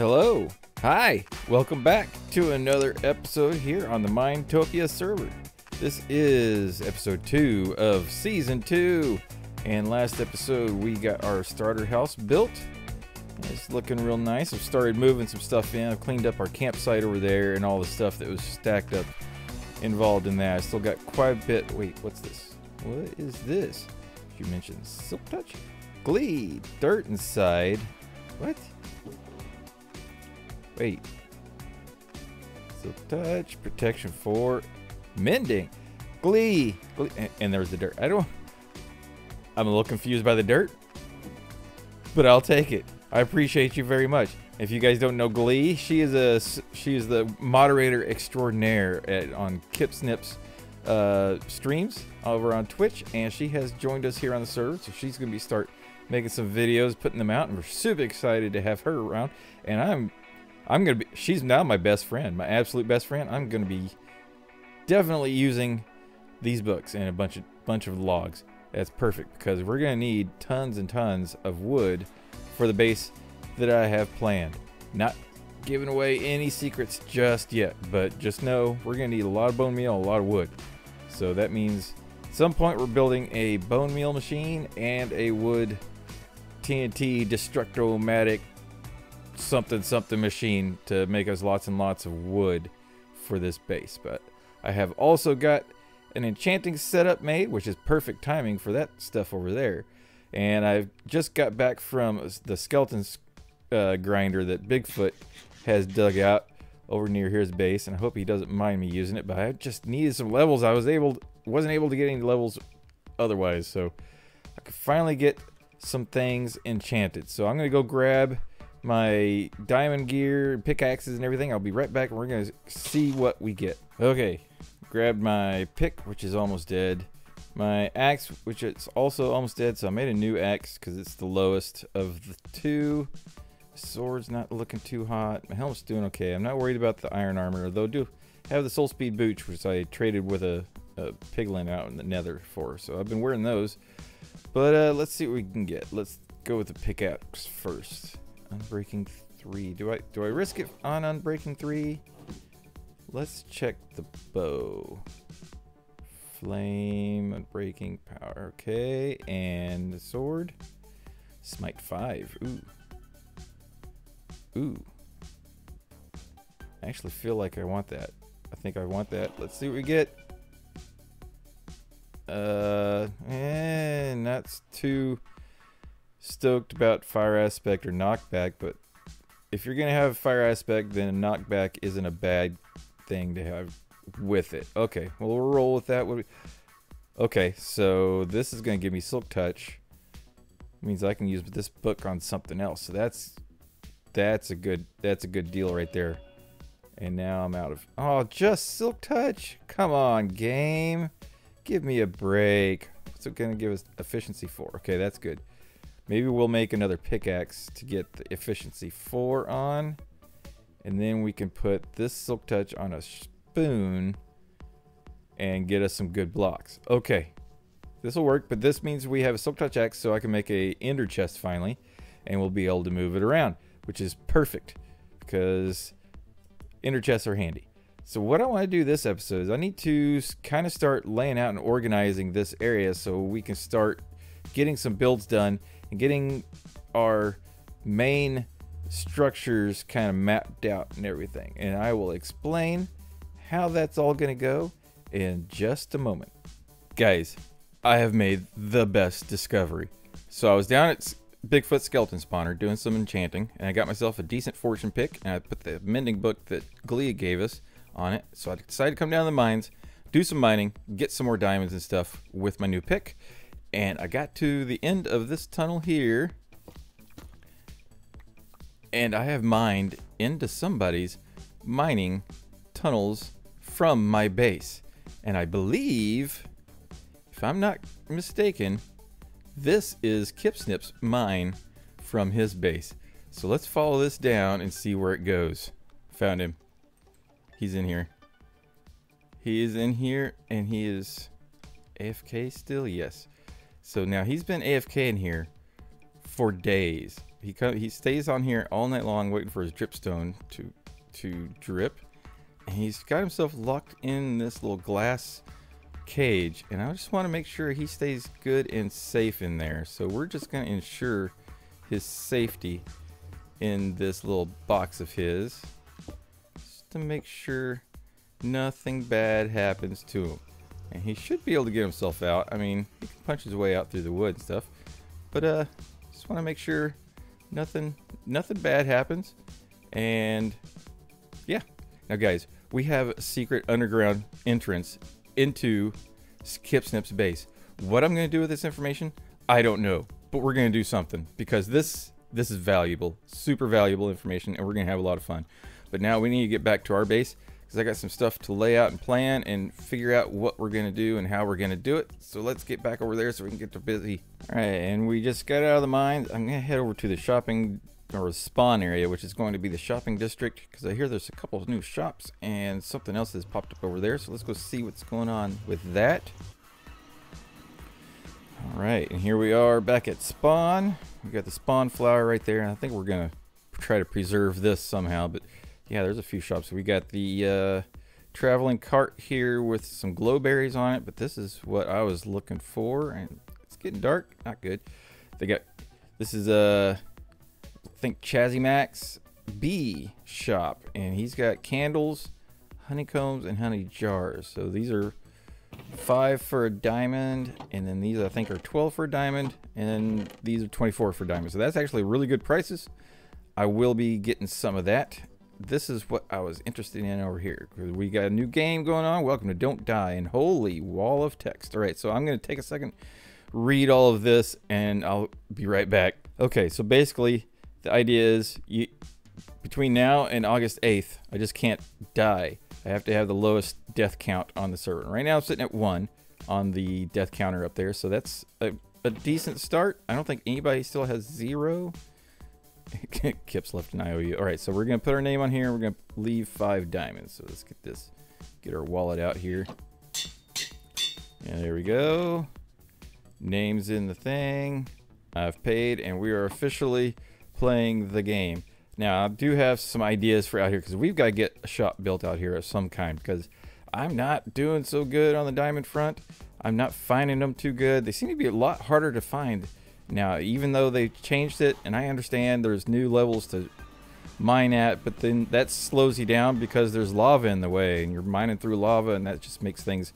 Hello, hi, welcome back to another episode here on the Minetopia server. This is episode 2 of season 2, and last episode we got our starter house built. It's looking real nice. I've started moving some stuff in. I've cleaned up our campsite over there and all the stuff that was stacked up involved in that. I still got quite a bit. Wait, what's this? What is this? You mentioned Silk Touch? Ngly, dirt inside. What? Wait. Silk Touch, protection for mending. Ngly. And there's the dirt. I'm a little confused by the dirt, but I'll take it. I appreciate you very much. If you guys don't know Ngly, she is the moderator extraordinaire on KipSnip's streams over on Twitch, and she has joined us here on the server. So she's gonna start making some videos, putting them out, and we're super excited to have her around. And she's now my best friend, my absolute best friend. I'm gonna be definitely using these books and a bunch of logs. That's perfect because we're gonna need tons and tons of wood for the base that I have planned. Not giving away any secrets just yet, but just know we're gonna need a lot of bone meal, a lot of wood. So that means at some point we're building a bone meal machine and a wood TNT Destructomatic something machine to make us lots and lots of wood for this base. But I have also got an enchanting setup made, which is perfect timing for that stuff over there. And I've just got back from the skeleton grinder that Bigfoot has dug out over near his base, and I hope he doesn't mind me using it. But I just needed some levels. I wasn't able to get any levels otherwise, so I could finally get some things enchanted. So I'm gonna go grab my diamond gear, pickaxes, and everything. I'll be right back, and we're gonna see what we get. Okay, grabbed my pick, which is almost dead. My axe, which is also almost dead, so I made a new axe because it's the lowest of the two. Sword's not looking too hot. My helmet's doing okay. I'm not worried about the iron armor, though I do have the soul speed boots, which I traded with a piglin out in the nether for. So I've been wearing those. But let's see what we can get. Let's go with the pickaxe first. Unbreaking 3. Do I risk it on Unbreaking 3? Let's check the bow. Flame, Unbreaking power. Okay, and the sword. Smite 5. Ooh. Ooh. I actually feel like I want that. I think I want that. Let's see what we get. Not too stoked about fire aspect or knockback, but if you're gonna have fire aspect, then knockback isn't a bad thing to have with it. Okay, well, we'll roll with that. Okay, so this is gonna give me Silk Touch. Means I can use this book on something else. So that's a good deal right there. And now I'm out of just Silk Touch. Come on, game. Give me a break. What's it gonna give us efficiency 4? Okay, that's good. Maybe we'll make another pickaxe to get the efficiency 4 on. And then we can put this Silk Touch on a spoon and get us some good blocks. Okay, this will work, but this means we have a Silk Touch axe, so I can make a ender chest finally, and we'll be able to move it around, which is perfect because ender chests are handy. So what I want to do this episode is I need to kind of start laying out and organizing this area so we can start getting some builds done and getting our main structures kind of mapped out and everything. And I will explain how that's all going to go in just a moment. Guys, I have made the best discovery. So I was down at Bigfoot skeleton spawner doing some enchanting, and I got myself a decent fortune pick, and I put the mending book that Ngly gave us on it. So I decided to come down to the mines, do some mining, get some more diamonds and stuff with my new pick. And I got to the end of this tunnel here, and I have mined into somebody's mining tunnels from my base. And I believe, if I'm not mistaken, this is KipSnip's mine from his base. So let's follow this down and see where it goes. Found him. He's in here. He is in here, and he is AFK still? Yes. So now he's been AFK in here for days. He stays on here all night long waiting for his dripstone to drip. And he's got himself locked in this little glass cage, and I just want to make sure he stays good and safe in there. So we're just going to ensure his safety in this little box of his, just to make sure nothing bad happens to him. And he should be able to get himself out. I mean, he can punch his way out through the wood and stuff, but just want to make sure nothing bad happens. And yeah, now guys, we have a secret underground entrance into KipSnip's base. What I'm going to do with this information, I don't know, but we're going to do something, because this is valuable, super valuable information, and we're going to have a lot of fun. But now we need to get back to our base, because I got some stuff to lay out and plan and figure out what we're going to do and how we're going to do it. So let's get back over there so we can get to busy. All right, and we just got out of the mines. I'm going to head over to the shopping or spawn area, which is going to be the shopping district, because I hear there's a couple of new shops and something else has popped up over there. So let's go see what's going on with that. All right, and here we are back at spawn. We got the spawn flower right there, and I think we're gonna try to preserve this somehow. But yeah, there's a few shops. We got the traveling cart here with some glowberries on it, but this is what I was looking for, and it's getting dark. Not good. They got, this is I think ChazzyMacIGL shop, and he's got candles, honeycombs, and honey jars. So these are 5 for a diamond, and then these I think are 12 for a diamond, and these are 24 for a diamond. So that's actually really good prices. I will be getting some of that. This is what I was interested in over here, because we got a new game going on. Welcome to Don't Die, and holy wall of text. All right, so I'm going to take a second, read all of this, and I'll be right back. Okay, so basically the idea is between now and August 8th, I just can't die. I have to have the lowest death count on the server. Right now I'm sitting at 1 on the death counter up there, so that's a decent start. I don't think anybody still has 0. Kip's left an IOU. All right, so we're gonna put our name on here. We're gonna leave 5 diamonds. So let's get our wallet out here. And there we go. Name's in the thing. I've paid, and we are officially playing the game. Now I do have some ideas for out here, because we've got to get a shop built out here of some kind, because I'm not doing so good on the diamond front. I'm not finding them too good. They seem to be a lot harder to find now, even though they changed it, and I understand there's new levels to mine at, but then that slows you down because there's lava in the way, and you're mining through lava, and that just makes things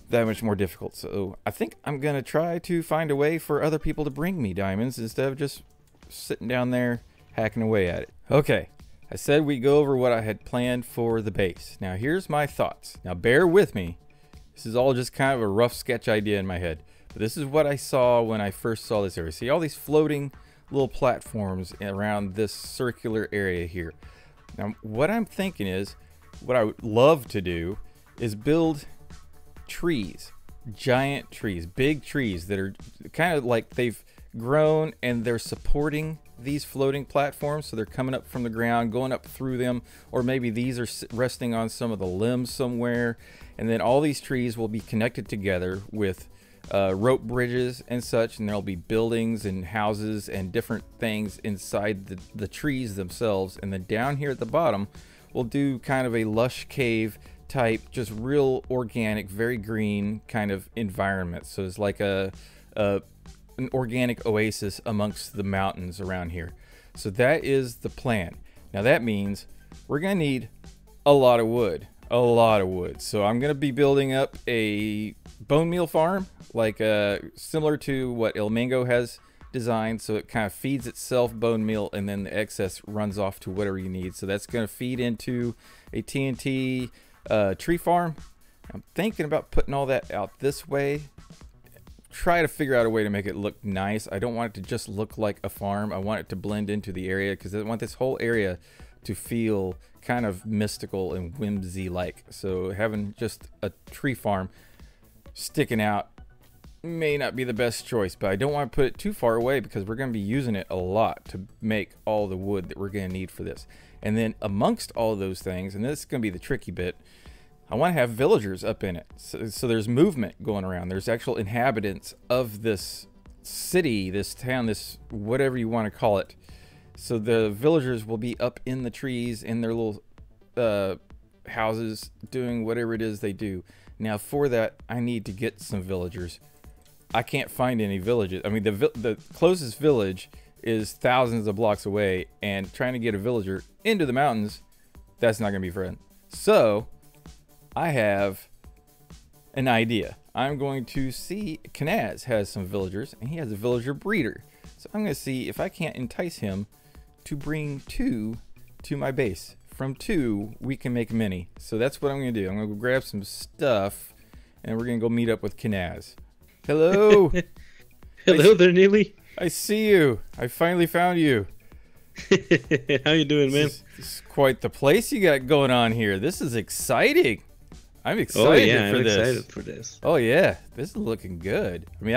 that much more difficult. So I think I'm gonna try to find a way for other people to bring me diamonds instead of just sitting down there hacking away at it. Okay, I said we go over what I had planned for the base. Now here's my thoughts. Now bear with me. This is all just kind of a rough sketch idea in my head, but this is what I saw when I first saw this area. See all these floating little platforms around this circular area here. Now what I'm thinking is, what I would love to do is build trees, giant trees, big trees that are kind of like they've grown and they're supporting these floating platforms, so they're coming up from the ground, going up through them, or maybe these are resting on some of the limbs somewhere, and then all these trees will be connected together with rope bridges and such, and there'll be buildings and houses and different things inside the trees themselves. And then down here at the bottom we'll do kind of a lush cave type, just real organic, very green kind of environment. So it's like an organic oasis amongst the mountains around here. So that is the plan. Now that means we're gonna need a lot of wood, so I'm gonna be building up a bone meal farm, like similar to what El Mango has designed, so it kind of feeds itself bone meal, and then the excess runs off to whatever you need. So that's gonna feed into a TNT tree farm. I'm thinking about putting all that out this way, try to figure out a way to make it look nice. I don't want it to just look like a farm. I want it to blend into the area, because I want this whole area to feel kind of mystical and whimsy like. So having just a tree farm sticking out may not be the best choice, but I don't want to put it too far away, because we're going to be using it a lot to make all the wood that we're going to need for this. And then amongst all those things, and this is going to be the tricky bit, I want to have villagers up in it. So there's movement going around. There's actual inhabitants of this city, this town, this whatever you want to call it. So the villagers will be up in the trees in their little houses doing whatever it is they do. Now for that, I need to get some villagers. I can't find any villages. I mean, the closest village is thousands of blocks away, and trying to get a villager into the mountains, that's not going to be fun. So I have an idea. I'm going to see, Canaz has some villagers, and he has a villager breeder. So I'm going to see if I can't entice him to bring 2 to my base. From 2, we can make many. So that's what I'm going to do. I'm going to go grab some stuff, and we're going to go meet up with Canaz. Hello. Hello there, Ngly. I see you. I finally found you. How you doing, man? This is quite the place you got going on here. This is exciting. I'm excited I'm excited for this. Oh yeah, this is looking good. I mean,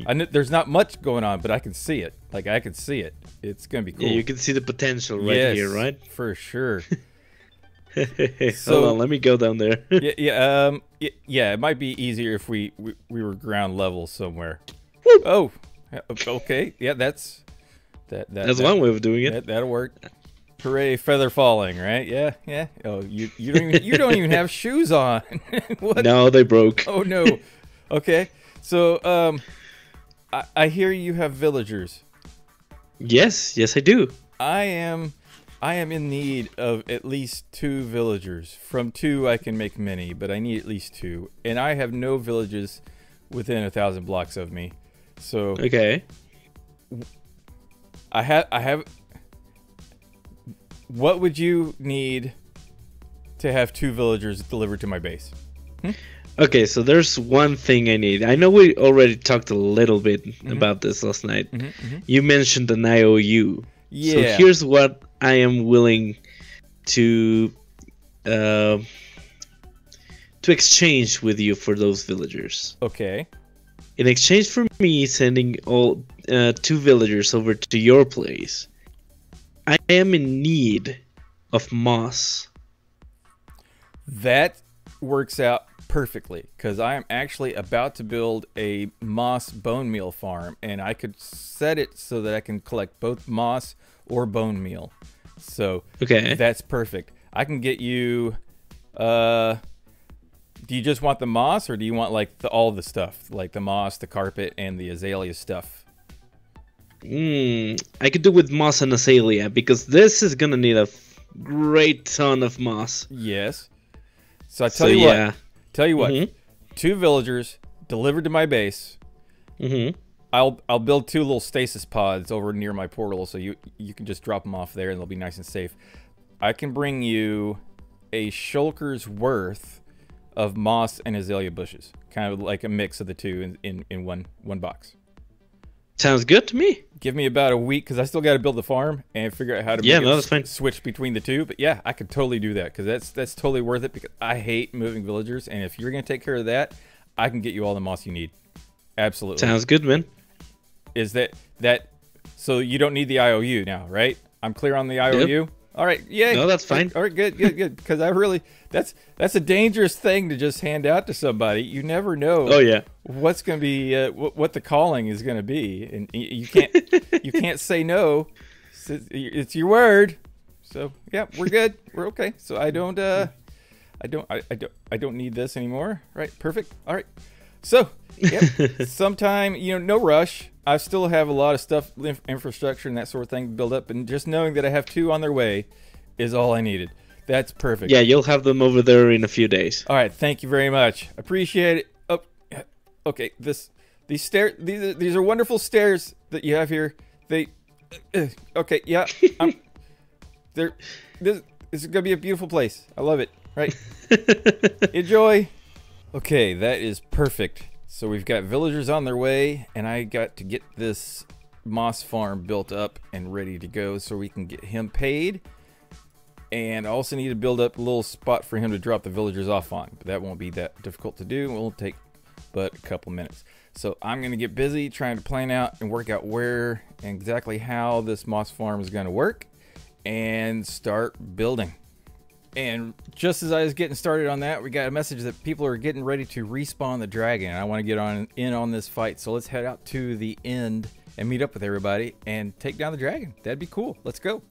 I know there's not much going on, but I can see it. Like I can see it. It's gonna be cool. Yeah, you can see the potential right here, right? For sure. So, hold on, let me go down there. yeah. It might be easier if we were ground level somewhere. Woo! Oh, okay. Yeah, that's one way of doing it. That'll work. Hooray, feather falling, right? Yeah. Oh, you don't even have shoes on. What? No, they broke. Oh no. Okay. So I hear you have villagers. Yes, I do. I am in need of at least 2 villagers. From 2 I can make many, but I need at least 2. And I have no villages within 1,000 blocks of me. So okay. I have what would you need to have 2 villagers delivered to my base? Okay, so there's one thing I need. I know we already talked a little bit about this last night. You mentioned an IOU. Yeah. So here's what I am willing to exchange with you for those villagers. Okay. In exchange for me sending all 2 villagers over to your place, I am in need of moss. That works out perfectly, because I am actually about to build a moss bone meal farm, and I could set it so that I can collect both moss or bone meal. So okay, that's perfect. I can get you do you just want the moss, or do you want like all the stuff, like the moss, the carpet, and the azalea stuff? I could do with moss and azalea, because this is gonna need a great ton of moss. Yes. So I tell you what, 2 villagers delivered to my base. I'll build 2 little stasis pods over near my portal, so you can just drop them off there and they'll be nice and safe. I can bring you a shulker's worth of moss and azalea bushes, kind of like a mix of the 2 in one box. Sounds good to me. Give me about a week, because I still got to build the farm and figure out how to that's fine. Switch between the 2. But yeah, I could totally do that, because that's totally worth it, because I hate moving villagers, and if you're going to take care of that, I can get you all the moss you need. Absolutely. Sounds good, man. Is that so you don't need the IOU now, right? I'm clear on the IOU? Yep. All right, yeah. No, that's fine. All right, good. Because I really, that's a dangerous thing to just hand out to somebody. You never know. Oh yeah. What's going to be, what the calling is going to be, and you can't say no. It's your word. So yeah, we're good. We're okay. So I don't need this anymore. Right? Perfect. All right. So yep. Sometime, no rush. I still have a lot of stuff, infrastructure and that sort of thing to build up, and just knowing that I have 2 on their way is all I needed. That's perfect. Yeah, you'll have them over there in a few days. All right, thank you very much. Appreciate it. Oh, okay. These stairs. These are wonderful stairs that you have here. Okay. Yeah. This is gonna be a beautiful place. I love it. Right. Enjoy. Okay, that is perfect. So we've got villagers on their way, and I got to get this moss farm built up and ready to go so we can get him paid. And I also need to build up a little spot for him to drop the villagers off on, but that won't be that difficult to do. It will take but a couple minutes. So I'm going to get busy trying to plan out and work out where and exactly how this moss farm is going to work and start building. And just as I was getting started on that, we got a message that people are getting ready to respawn the dragon. I want to get in on this fight, so let's head out to the end and meet up with everybody and take down the dragon. That'd be cool. Let's go.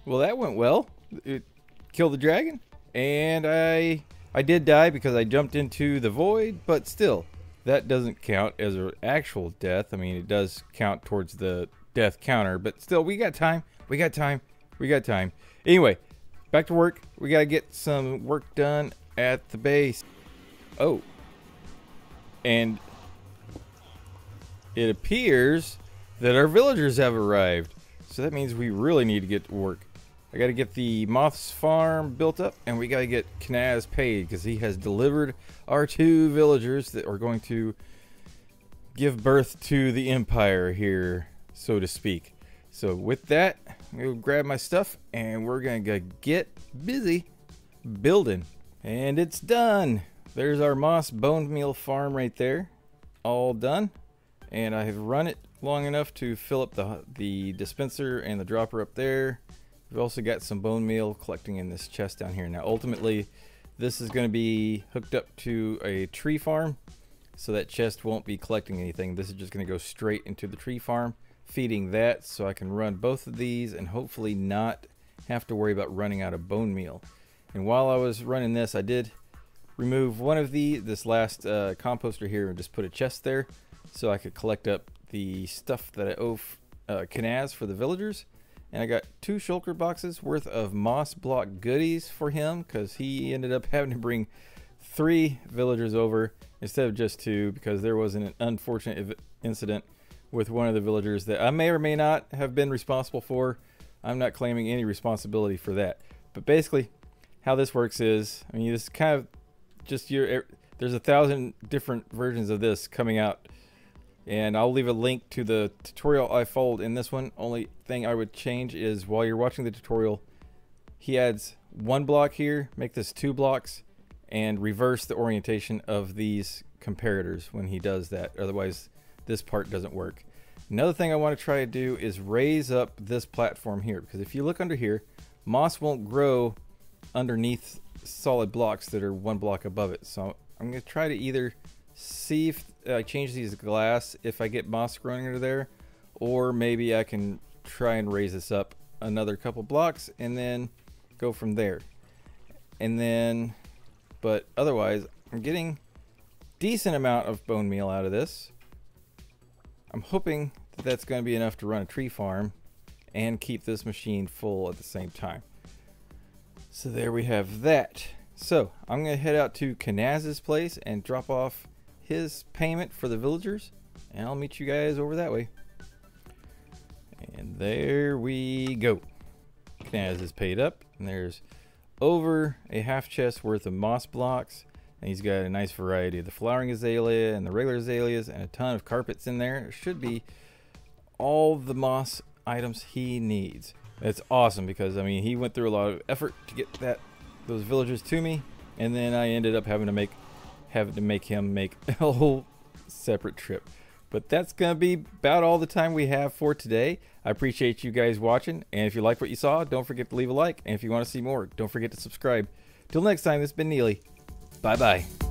Well, that went well. It killed the dragon, and I did die because I jumped into the void, but still, that doesn't count as an actual death. I mean, it does count towards the death counter, but still, we got time. We got time. We got time. Anyway, back to work. We got to get some work done at the base. Oh. And it appears that our villagers have arrived. So that means we really need to get to work. I got to get the Moth's farm built up, and we got to get Canaz paid because he has delivered our 2 villagers that are going to give birth to the empire here, so to speak. So with that, I'm going to grab my stuff, and we're going to get busy building. And it's done. There's our Moss Bonemeal farm right there. All done. And I have run it long enough to fill up the dispenser and the dropper up there. We've also got some bone meal collecting in this chest down here. Now ultimately, This is going to be hooked up to a tree farm, so that chest won't be collecting anything. This is just going to go straight into the tree farm, feeding that, so I can run both of these and hopefully not have to worry about running out of bone meal. And while I was running this, I did remove one of this last composter here and just put a chest there so I could collect up the stuff that I owe Canaz for the villagers. And I got 2 shulker boxes worth of moss block goodies for him, because he ended up having to bring 3 villagers over instead of just 2, because there was an unfortunate incident with one of the villagers that I may or may not have been responsible for. I'm not claiming any responsibility for that. But basically, how this works is, I mean, this is kind of just there's 1,000 different versions of this coming out. And I'll leave a link to the tutorial I followed in this one. Only thing I would change is while you're watching the tutorial, he adds 1 block here, make this 2 blocks, and reverse the orientation of these comparators when he does that. Otherwise, this part doesn't work. Another thing I want to try to do is raise up this platform here, because if you look under here, moss won't grow underneath solid blocks that are 1 block above it. So I'm going to try to either see if I change these to glass if I get moss growing under there, or maybe I can try and raise this up another couple blocks and then go from there. And then, but otherwise, I'm getting decent amount of bone meal out of this. I'm hoping that that's going to be enough to run a tree farm and keep this machine full at the same time. So there we have that. So I'm going to head out to Canaz's place and drop off his payment for the villagers, and I'll meet you guys over that way. And there we go. Canaz is paid up, and there's over a half chest worth of moss blocks, and he's got a nice variety of the flowering azalea and the regular azaleas and a ton of carpets in there. It should be all the moss items he needs. That's awesome, because I mean, he went through a lot of effort to get those villagers to me, and then I ended up having to make him make a whole separate trip. But that's gonna be about all the time we have for today. I appreciate you guys watching, and if you like what you saw, don't forget to leave a like, and if you want to see more, don't forget to subscribe. Till next time, this has been Ngly. Bye bye.